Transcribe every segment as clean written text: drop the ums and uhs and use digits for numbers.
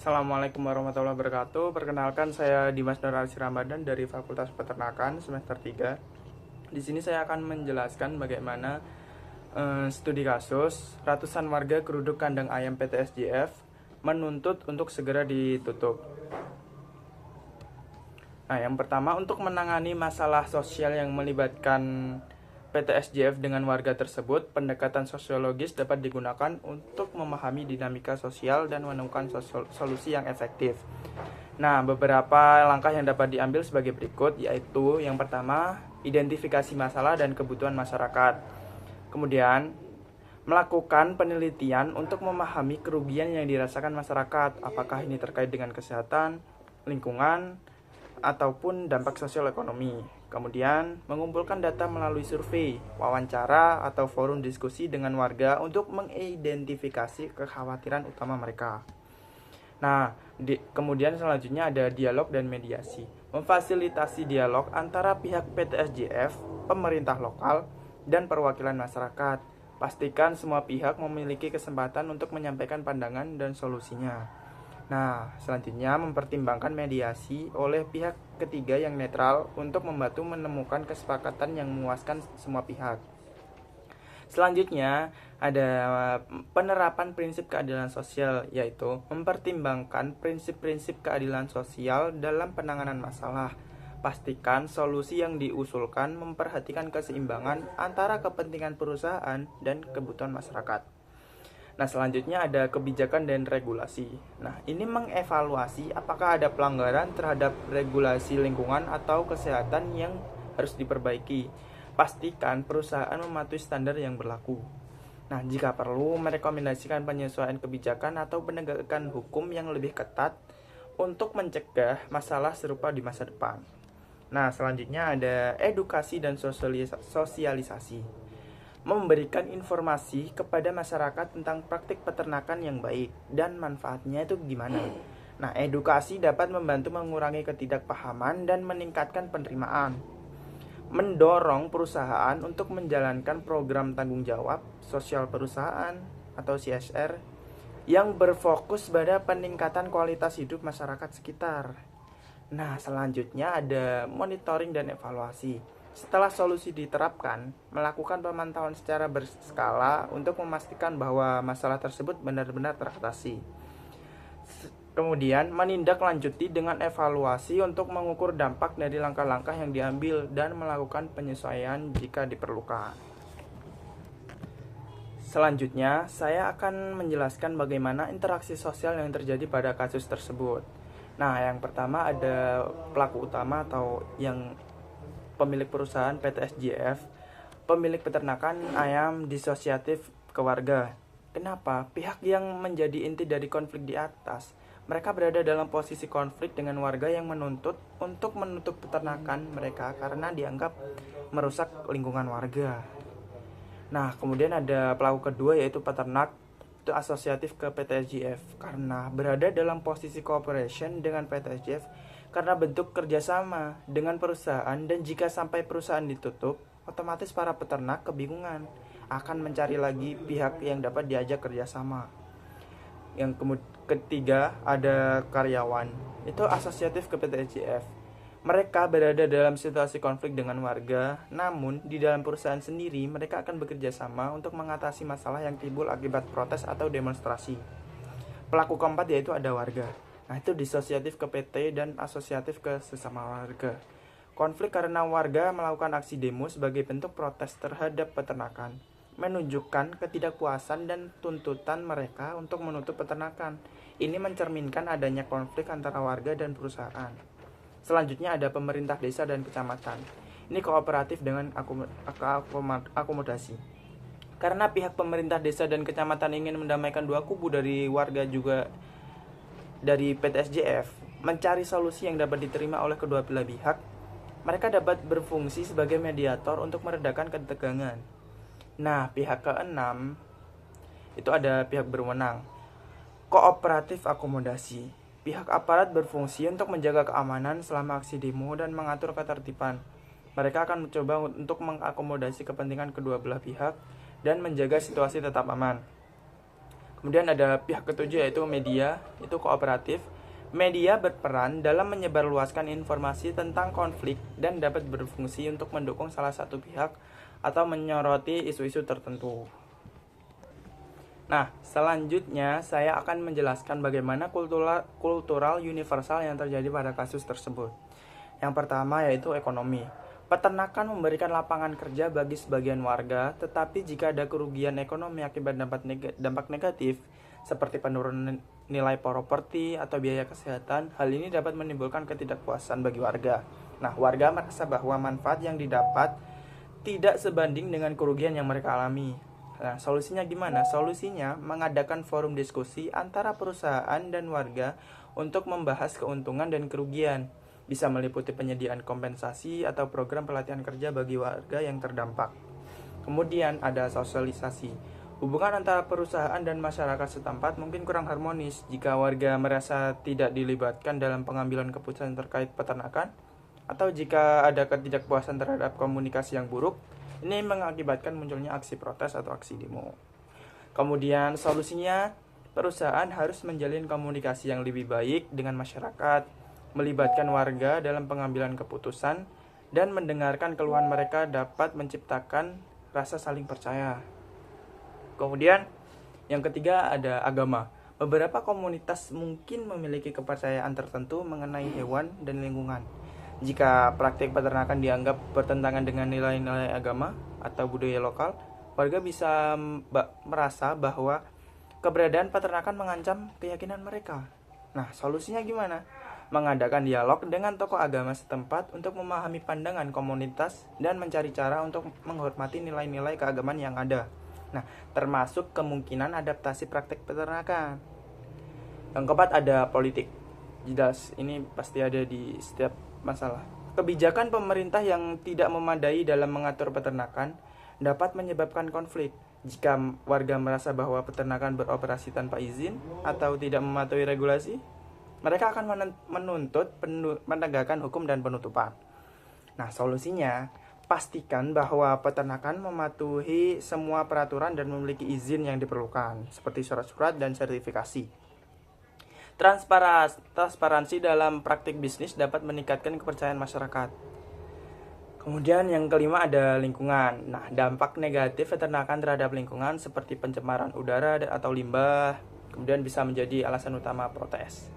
Assalamualaikum warahmatullahi wabarakatuh. Perkenalkan, saya Dimas Nur Arsi Ramadan dari Fakultas Peternakan semester 3. Di sini saya akan menjelaskan bagaimana studi kasus ratusan warga geruduk kandang ayam PT SJF menuntut untuk segera ditutup. Nah, yang pertama, untuk menangani masalah sosial yang melibatkan PT SJF dengan warga tersebut, pendekatan sosiologis dapat digunakan untuk memahami dinamika sosial dan menemukan solusi yang efektif. Nah, beberapa langkah yang dapat diambil sebagai berikut, yaitu yang pertama, identifikasi masalah dan kebutuhan masyarakat. Kemudian, melakukan penelitian untuk memahami kerugian yang dirasakan masyarakat, apakah ini terkait dengan kesehatan, lingkungan, ataupun dampak sosial ekonomi. Kemudian, mengumpulkan data melalui survei, wawancara, atau forum diskusi dengan warga untuk mengidentifikasi kekhawatiran utama mereka. Nah, kemudian selanjutnya ada dialog dan mediasi. Memfasilitasi dialog antara pihak PT SJF, pemerintah lokal, dan perwakilan masyarakat. Pastikan semua pihak memiliki kesempatan untuk menyampaikan pandangan dan solusinya. Nah, selanjutnya mempertimbangkan mediasi oleh pihak ketiga yang netral untuk membantu menemukan kesepakatan yang memuaskan semua pihak. Selanjutnya, ada penerapan prinsip keadilan sosial, yaitu mempertimbangkan prinsip-prinsip keadilan sosial dalam penanganan masalah. Pastikan solusi yang diusulkan memperhatikan keseimbangan antara kepentingan perusahaan dan kebutuhan masyarakat. Nah, selanjutnya ada kebijakan dan regulasi. Nah, ini mengevaluasi apakah ada pelanggaran terhadap regulasi lingkungan atau kesehatan yang harus diperbaiki. Pastikan perusahaan mematuhi standar yang berlaku. Nah, jika perlu, merekomendasikan penyesuaian kebijakan atau penegakan hukum yang lebih ketat untuk mencegah masalah serupa di masa depan. Nah, selanjutnya ada edukasi dan sosialisasi. Memberikan informasi kepada masyarakat tentang praktik peternakan yang baik dan manfaatnya itu gimana. Nah, edukasi dapat membantu mengurangi ketidakpahaman dan meningkatkan penerimaan. Mendorong perusahaan untuk menjalankan program tanggung jawab sosial perusahaan atau CSR yang berfokus pada peningkatan kualitas hidup masyarakat sekitar. Nah, selanjutnya ada monitoring dan evaluasi. Setelah solusi diterapkan, melakukan pemantauan secara berskala untuk memastikan bahwa masalah tersebut benar-benar teratasi. Kemudian, menindaklanjuti dengan evaluasi untuk mengukur dampak dari langkah-langkah yang diambil dan melakukan penyesuaian jika diperlukan. Selanjutnya, saya akan menjelaskan bagaimana interaksi sosial yang terjadi pada kasus tersebut. Nah, yang pertama ada pelaku utama atau yang pemilik perusahaan PT SJF, pemilik peternakan ayam disosiatif ke warga. Kenapa? Pihak yang menjadi inti dari konflik di atas, mereka berada dalam posisi konflik dengan warga yang menuntut untuk menutup peternakan mereka karena dianggap merusak lingkungan warga. Nah, kemudian ada pelaku kedua yaitu peternak itu asosiatif ke PT SJF karena berada dalam posisi cooperation dengan PT SJF karena bentuk kerjasama dengan perusahaan, dan jika sampai perusahaan ditutup, otomatis para peternak kebingungan akan mencari lagi pihak yang dapat diajak kerjasama. Yang ketiga ada karyawan, itu asosiatif ke PT SJF. Mereka berada dalam situasi konflik dengan warga, namun di dalam perusahaan sendiri mereka akan bekerja sama untuk mengatasi masalah yang timbul akibat protes atau demonstrasi. Pelaku keempat yaitu ada warga. Nah, itu disosiatif ke PT dan asosiatif ke sesama warga. Konflik karena warga melakukan aksi demo sebagai bentuk protes terhadap peternakan, menunjukkan ketidakpuasan dan tuntutan mereka untuk menutup peternakan. Ini mencerminkan adanya konflik antara warga dan perusahaan. Selanjutnya ada pemerintah desa dan kecamatan. Ini kooperatif dengan akomodasi. Karena pihak pemerintah desa dan kecamatan ingin mendamaikan dua kubu dari warga juga dari PT SJF, mencari solusi yang dapat diterima oleh kedua belah pihak, mereka dapat berfungsi sebagai mediator untuk meredakan ketegangan. Nah, pihak keenam itu ada pihak berwenang, kooperatif akomodasi. Pihak aparat berfungsi untuk menjaga keamanan selama aksi demo dan mengatur ketertiban. Mereka akan mencoba untuk mengakomodasi kepentingan kedua belah pihak dan menjaga situasi tetap aman. Kemudian ada pihak ketujuh yaitu media, itu kooperatif. Media berperan dalam menyebarluaskan informasi tentang konflik dan dapat berfungsi untuk mendukung salah satu pihak atau menyoroti isu-isu tertentu. Nah, selanjutnya saya akan menjelaskan bagaimana kultural universal yang terjadi pada kasus tersebut. Yang pertama yaitu ekonomi. Peternakan memberikan lapangan kerja bagi sebagian warga, tetapi jika ada kerugian ekonomi akibat dampak negatif, seperti penurunan nilai properti atau biaya kesehatan, hal ini dapat menimbulkan ketidakpuasan bagi warga. Nah, warga merasa bahwa manfaat yang didapat tidak sebanding dengan kerugian yang mereka alami. Nah, solusinya gimana? Solusinya mengadakan forum diskusi antara perusahaan dan warga untuk membahas keuntungan dan kerugian. Bisa meliputi penyediaan kompensasi atau program pelatihan kerja bagi warga yang terdampak. Kemudian ada sosialisasi. Hubungan antara perusahaan dan masyarakat setempat mungkin kurang harmonis jika warga merasa tidak dilibatkan dalam pengambilan keputusan terkait peternakan, atau jika ada ketidakpuasan terhadap komunikasi yang buruk. Ini mengakibatkan munculnya aksi protes atau aksi demo. Kemudian solusinya, perusahaan harus menjalin komunikasi yang lebih baik dengan masyarakat, melibatkan warga dalam pengambilan keputusan, dan mendengarkan keluhan mereka dapat menciptakan rasa saling percaya. Kemudian yang ketiga ada agama. Beberapa komunitas mungkin memiliki kepercayaan tertentu mengenai hewan dan lingkungan. Jika praktik peternakan dianggap bertentangan dengan nilai-nilai agama atau budaya lokal, warga bisa merasa bahwa keberadaan peternakan mengancam keyakinan mereka. Nah, solusinya gimana? Mengadakan dialog dengan tokoh agama setempat untuk memahami pandangan komunitas dan mencari cara untuk menghormati nilai-nilai keagamaan yang ada. Nah, termasuk kemungkinan adaptasi praktik peternakan. Yang keempat ada politik. Jelas, ini pasti ada di setiap masalah. Kebijakan pemerintah yang tidak memadai dalam mengatur peternakan dapat menyebabkan konflik. Jika warga merasa bahwa peternakan beroperasi tanpa izin atau tidak mematuhi regulasi, mereka akan menuntut penegakan hukum dan penutupan. Nah, solusinya, pastikan bahwa peternakan mematuhi semua peraturan dan memiliki izin yang diperlukan, seperti surat-surat dan sertifikasi. Transparansi dalam praktik bisnis dapat meningkatkan kepercayaan masyarakat. Kemudian yang kelima ada lingkungan. Nah, dampak negatif peternakan terhadap lingkungan seperti pencemaran udara atau limbah kemudian bisa menjadi alasan utama protes.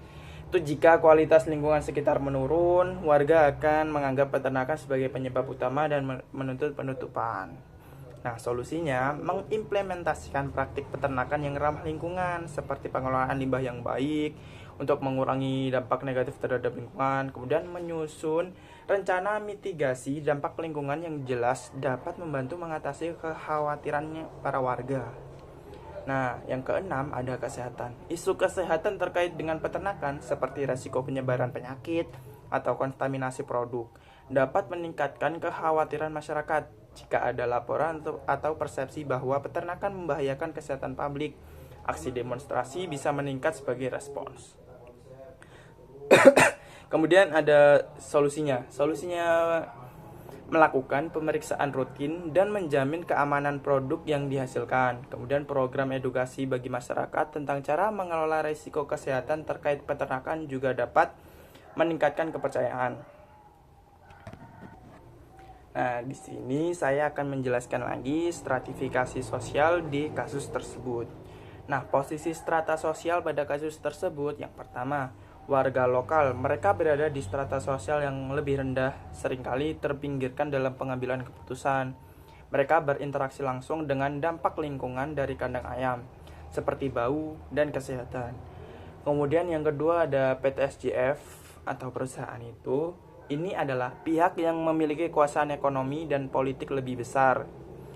Itu jika kualitas lingkungan sekitar menurun, warga akan menganggap peternakan sebagai penyebab utama dan menuntut penutupan. Nah, solusinya mengimplementasikan praktik peternakan yang ramah lingkungan seperti pengelolaan limbah yang baik untuk mengurangi dampak negatif terhadap lingkungan. Kemudian menyusun rencana mitigasi dampak lingkungan yang jelas dapat membantu mengatasi kekhawatirannya para warga. Nah, yang keenam ada kesehatan. Isu kesehatan terkait dengan peternakan seperti resiko penyebaran penyakit atau kontaminasi produk dapat meningkatkan kekhawatiran masyarakat. Jika ada laporan atau persepsi bahwa peternakan membahayakan kesehatan publik, aksi demonstrasi bisa meningkat sebagai respons. Kemudian ada solusinya. Solusinya melakukan pemeriksaan rutin dan menjamin keamanan produk yang dihasilkan. Kemudian program edukasi bagi masyarakat tentang cara mengelola risiko kesehatan terkait peternakan juga dapat meningkatkan kepercayaan. Nah, di sini saya akan menjelaskan lagi stratifikasi sosial di kasus tersebut. Nah, posisi strata sosial pada kasus tersebut yang pertama, warga lokal. Mereka berada di strata sosial yang lebih rendah, seringkali terpinggirkan dalam pengambilan keputusan. Mereka berinteraksi langsung dengan dampak lingkungan dari kandang ayam, seperti bau dan kesehatan. Kemudian yang kedua ada PTSJF atau perusahaan itu. Ini adalah pihak yang memiliki kekuasaan ekonomi dan politik lebih besar.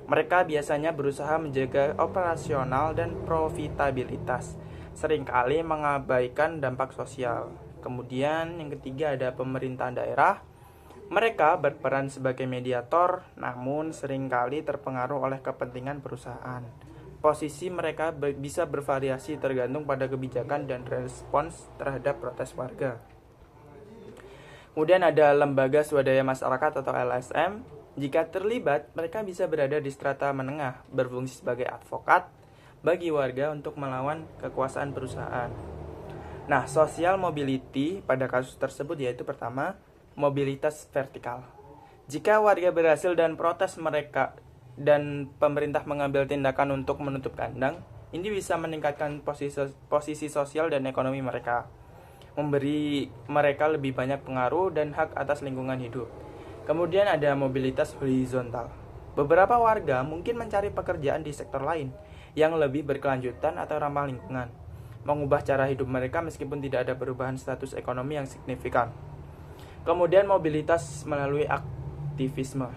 Mereka biasanya berusaha menjaga operasional dan profitabilitas, seringkali mengabaikan dampak sosial. Kemudian yang ketiga ada pemerintahan daerah. Mereka berperan sebagai mediator, namun seringkali terpengaruh oleh kepentingan perusahaan. Posisi mereka bisa bervariasi tergantung pada kebijakan dan respons terhadap protes warga. Kemudian ada lembaga swadaya masyarakat atau LSM. Jika terlibat, mereka bisa berada di strata menengah, berfungsi sebagai advokat, bagi warga untuk melawan kekuasaan perusahaan. Nah, social mobility pada kasus tersebut yaitu pertama, mobilitas vertikal. Jika warga berhasil dan protes mereka dan pemerintah mengambil tindakan untuk menutup kandang, ini bisa meningkatkan posisi sosial dan ekonomi mereka, memberi mereka lebih banyak pengaruh dan hak atas lingkungan hidup. Kemudian ada mobilitas horizontal. Beberapa warga mungkin mencari pekerjaan di sektor lain yang lebih berkelanjutan atau ramah lingkungan, mengubah cara hidup mereka meskipun tidak ada perubahan status ekonomi yang signifikan. Kemudian mobilitas melalui aktivisme.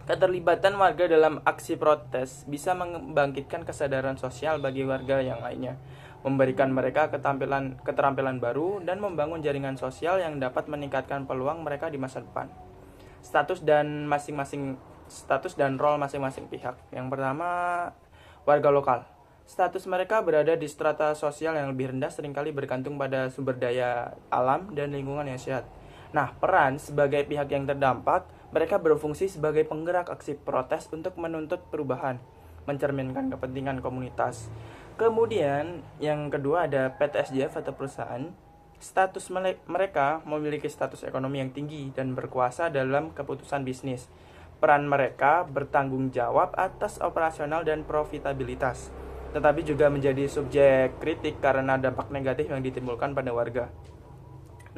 Keterlibatan warga dalam aksi protes bisa membangkitkan kesadaran sosial bagi warga yang lainnya, memberikan mereka keterampilan baru dan membangun jaringan sosial yang dapat meningkatkan peluang mereka di masa depan. Status dan role masing-masing pihak. Yang pertama, warga lokal. Status mereka berada di strata sosial yang lebih rendah, seringkali bergantung pada sumber daya alam dan lingkungan yang sehat. Nah, peran sebagai pihak yang terdampak, mereka berfungsi sebagai penggerak aksi protes untuk menuntut perubahan, mencerminkan kepentingan komunitas. Kemudian, yang kedua ada PTSJF atau perusahaan. Status mereka memiliki status ekonomi yang tinggi dan berkuasa dalam keputusan bisnis. Peran mereka bertanggung jawab atas operasional dan profitabilitas, tetapi juga menjadi subjek kritik karena dampak negatif yang ditimbulkan pada warga.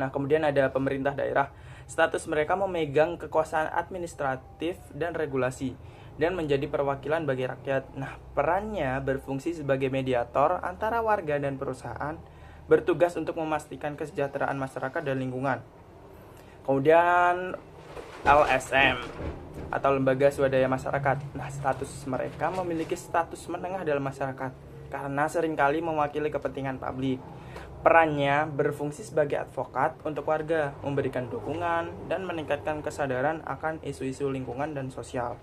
Nah, kemudian ada pemerintah daerah. Status mereka memegang kekuasaan administratif dan regulasi dan menjadi perwakilan bagi rakyat. Nah, perannya berfungsi sebagai mediator antara warga dan perusahaan, bertugas untuk memastikan kesejahteraan masyarakat dan lingkungan. Kemudian LSM atau lembaga swadaya masyarakat. Nah, status mereka memiliki status menengah dalam masyarakat karena seringkali mewakili kepentingan publik. Perannya berfungsi sebagai advokat untuk warga, memberikan dukungan dan meningkatkan kesadaran akan isu-isu lingkungan dan sosial.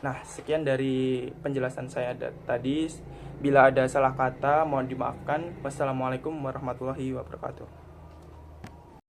Nah, sekian dari penjelasan saya tadi. Bila ada salah kata, mohon dimaafkan. Wassalamualaikum warahmatullahi wabarakatuh.